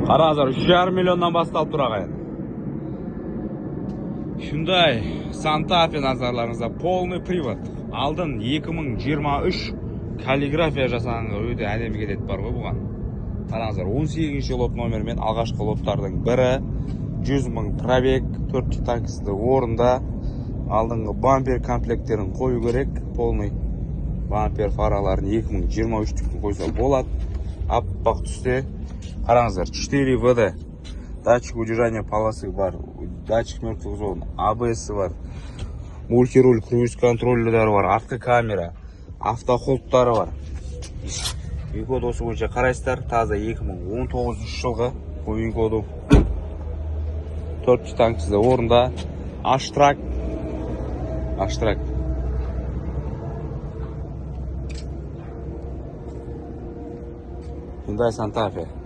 Қараңыздар, 3,5 миллионнан басталып тұр ағайын. Hyundai Santa Fe назарларыңызда полный привод. Алдын 2023 каллиграфия жасағанға өте әдемі кетеді бар ғой бұған. Қараңыздар, 18-ші лот номермен алғашқы лоттардың бірі, 100 мың пробег, 4 танкісті орында. Алдыңғы бампер комплекттерін қою керек, полный бампер фараларын 2023-тікін қойса болады. Аппақ түсте. Қараңыздар, 4 ВД, датчик удержания полосы бар, датчик мертвых зон, АБС бар, мультируль, круиз контроллері бар, артқы камера, автохолдтары бар. Винкод осы бойынша қарайсыздар, таза 2019 жылғы винкоду. 4 танкісі орында, аштрак. Hyundai Santa Fe.